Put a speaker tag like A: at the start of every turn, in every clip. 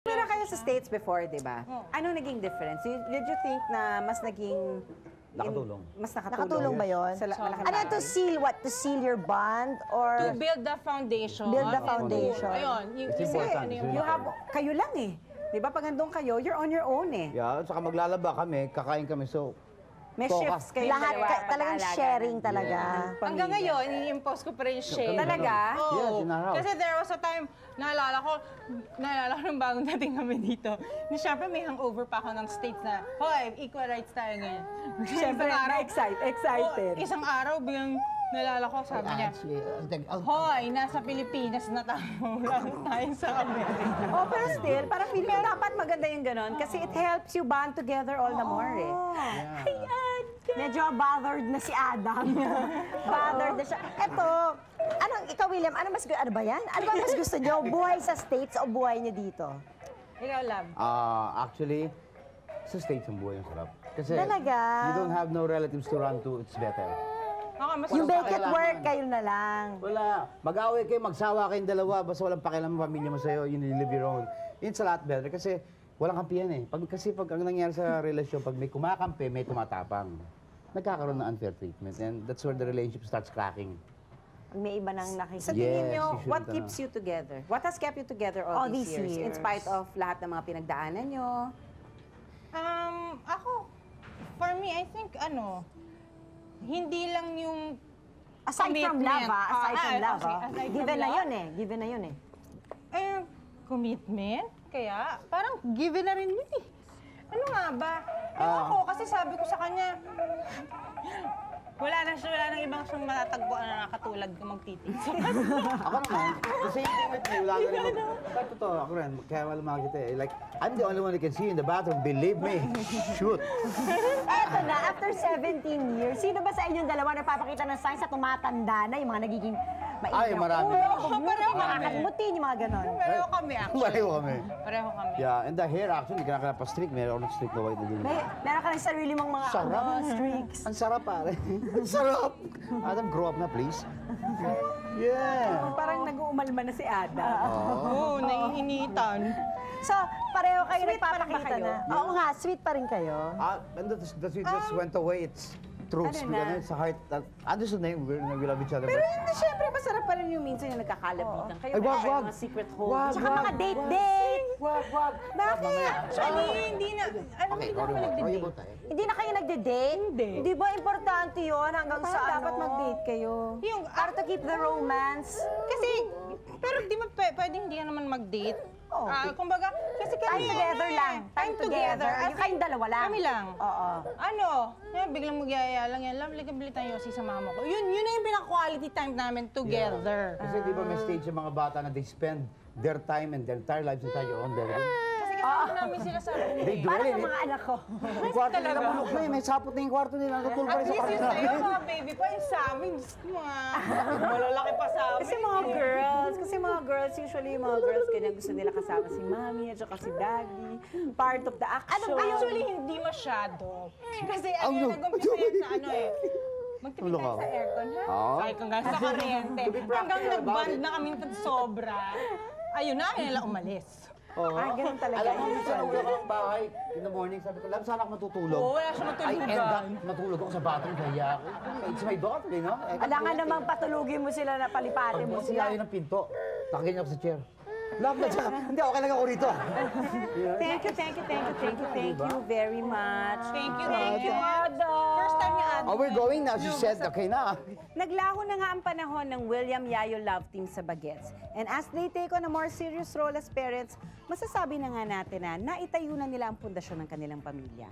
A: Pero kayo sa States before, di ba? Anong naging difference? Did you think na mas naging...
B: Nakatulong.
A: Mas
C: Nakatulong ba yun?
A: Sa malaking
C: Ano to seal what? To seal your bond? Or
D: To build the foundation.
C: build the foundation?
D: Ayun.
B: It's important.
A: You have, kayo lang eh. Di ba? Pag andun kayo, you're on your own eh.
B: Yeah, saka maglalaba kami, kakain kami, so...
A: May shifts kayo
C: lahat
A: dalawa,
C: talagang
A: mag-aalaga
C: sharing
A: ng
C: talaga.
A: pamilya.
D: Hanggang ngayon, i-impose ko pa rin yung share.
A: Talaga?
B: Yes, in our house.
D: Kasi there was a time, naalala ko nung bagong dating kami dito. Siyempre may hangover pa ako ng States na, hoy, equal rights tayo ngayon.
A: Siyempre, excited.
D: Isang araw, biglang naalala ko, sabi niya, hoy, nasa Pilipinas na tayo. Wala na tayo sa Amerika.
A: Oh, pero still, parang feeling ko dapat maganda yung ganon kasi it helps you bond together all the more eh.
C: Medyo bothered na si Adam. Bothered na siya. Eto, ikaw William, ano ba yan? Ano ba mas gusto niyo? Buhay sa States o buhay niyo dito?
D: Ikaw, Lab.
B: Actually, sa States ang buhay ang sarap. Kasi
C: Talaga?
B: you don't have no relatives to run to, it's better.
C: You make it work, kayo na lang.
B: Wala. Mag-away kayo, magsawa kayong dalawa, basta walang pakialam ang pamilya mo sa'yo, you live your own. It's a lot better kasi walang kampihan eh. Kasi pag ang nangyari sa relasyon, pag may kumakampi, may tumatapang. Nagkakaroon ng unfair treatment and that's where the relationship starts cracking.
C: May iba nang
A: Sa
C: nakikita.
A: tingin
B: Yes,
A: nyo,
B: you shouldn't,
A: what keeps you together? What has kept you together all these years? In spite of lahat ng mga pinagdaanan nyo?
D: Ako, for me, I think, hindi lang yung
C: Aside from love, aside from love.
D: okay, aside from
C: Given na
D: love.
C: yun eh. Given na yun eh.
D: Commitment? Kaya, parang given na rin yun eh. Ano nga ba? Ewan ko, kasi sabi ko sa kanya, wala nang ibang siyang matatagpuan na nakatulad ko magtitig.
B: Ako naman, the same thing with me, wala ka rin But totoo, ako rin, kaya wala mga kita eh. Like, I'm the only one who can see you in the bathroom, believe me. Shoot.
C: Eto na, after 17 years, sino ba sa inyong dalawa nagpapakita ng signs sa tumatanda na yung mga nagiging mainit?
B: Ay, marami.
D: Pareho kami.
C: Makakalimutin yung mga ganon.
D: Pareho kami actually.
B: Pareho kami.
D: Pareho kami.
B: Yeah, and the hair actually, kailangan pa streak. Meron akong streak na white na din.
C: Meron ka ng sarili mong mga
B: Sarap.
C: streaks.
B: Ang sarap pare. Ang sarap. Adam, grow up na please. Yeah.
A: Parang nag-uumalma na si Ada.
D: Oo, naiinitan.
C: So, pareho kayo
A: Sweet pa rin ba
C: nagpapakita
A: kayo?
C: na. Oo nga, sweet pa rin kayo.
B: And the sweetness went away. It's truths.
A: Ano na?
B: It's a heart. Understood na yun. We love each other.
A: Pero hindi, syempre, masarap pa rin yung minsan yung nagkakalabitan kayo.
B: Ay, wag,
A: Meron
B: wag.
A: mga secret home.
B: Wag,
C: Tsaka mga date-date.
B: Wag.
A: Bakit?
D: Actually, hindi na,
B: Okay,
D: hindi na ako nagdi-date.
C: Hindi na kayo nagde-date?
A: Hindi.
C: Hindi ba importante yun hanggang
A: Parang
C: sa ano?
A: dapat mag-date kayo.
D: Yung,
C: Para to keep the romance.
D: kasi, pero di ba pwedeng hindi ka naman mag-date?
C: Oo.
D: Kumbaga, kasi kami,
C: Time together lang. Time together.
D: As
C: Yung kayong dalawa lang.
D: Kami lang.
C: Oo.
D: Biglang magyaya lang yan. Love, liga bili tayo sa mama ko. Yun na yung pinaka-quality time namin together.
B: Kasi di ba may stage yung mga bata na they spend their time and their entire lives inside your own bedroom?
D: Kasi kasama namin sila sa room
B: They
D: eh.
B: do
C: Parang
B: it.
C: ang mga anak ko.
B: Yung kwarto nila bulok na eh. May sapot na yung kwarto nila. Natutulog pa
D: At
B: rin sa
D: least
B: kwarto
D: yun sa'yo,
B: namin.
D: mga baby pa, yung sa amin, Diyos ko, mga malalaki pa sa amin.
A: Kasi mga girls, usually yung mga girls, ganyan gusto nila kasama si mami at saka si daddy. Part of the action.
D: Actually, hindi masyado. Kasi
B: no.
D: nag-umpisa yan sa magtipid
B: Ulo
D: tayo
B: ka.
D: sa aircon, ha?
B: Oo.
D: Ay, kung sa kuryente. Hanggang nag-band na kami ng sobra. Ayun na, ayun lang umalis.
B: Oo.
A: Ay, ganun talaga.
B: Alam mo, minsan nung uwi ako ng bahay, in the morning, sabi ko, Lab, sana ako matutulog.
D: Oo, wala siya
B: I
D: matulugan.
B: end up, matulog ako sa bathroom, kaya ako. It's my daughter, you know?
C: Alangan namang patulugin mo sila na palipatin mo sila.
B: Siya ng pinto. Nakaganyan ako sa chair. Lab na siya. Hindi, okay lang ako rito.
A: Thank you very much.
D: Thank you. First time niya, Ada.
B: Oh, we're going now. She said, okay na.
A: Naglaho na nga ang panahon ng William Yayo love team sa Bagets. And as they take on a more serious role as parents, masasabi na nga natin na naitayo na nila ang pundasyon ng kanilang pamilya.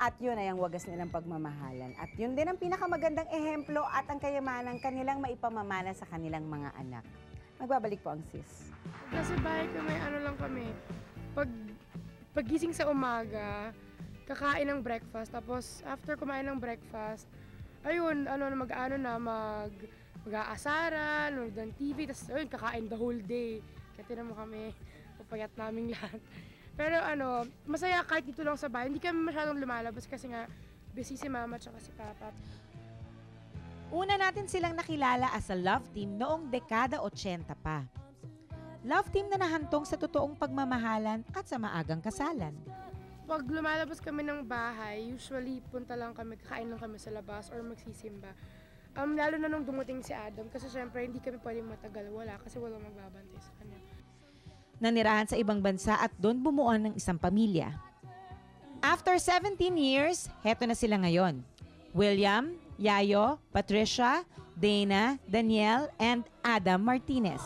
A: At yun ay ang wagas nilang pagmamahalan. At yun din ang pinakamagandang ehemplo at ang kayamanang kanilang maipamamana sa kanilang mga anak. Magbabalik po ang sis.
E: Kasi bahay kami, ano lang kami, pagising sa umaga, kakain ng breakfast, tapos after kumain ng breakfast, ayun, mag-aasaran, nanonood ng TV, tapos ayun, kakain the whole day. Kaya tinan mo kami, papayat naming lahat. Pero masaya kahit dito lang sa bahay, hindi kami masyadong lumalabas kasi nga busy si mama at si papa.
F: Una natin silang nakilala as a love team noong dekada 80 pa.
A: love team na nahantong sa totoong pagmamahalan at sa maagang kasalan.
E: Pag lumalabas kami ng bahay, usually punta lang kami, kakain lang kami sa labas or magsisimba. Lalo na nung dumating si Adam kasi syempre hindi kami pwedeng matagal wala kasi walang magbabantay sa kanya.
A: Nanirahan sa ibang bansa at doon bumuo ng isang pamilya. After 17 years, heto na sila ngayon. William, Yayo, Patricia, Dana, Danielle, and Adam Martinez.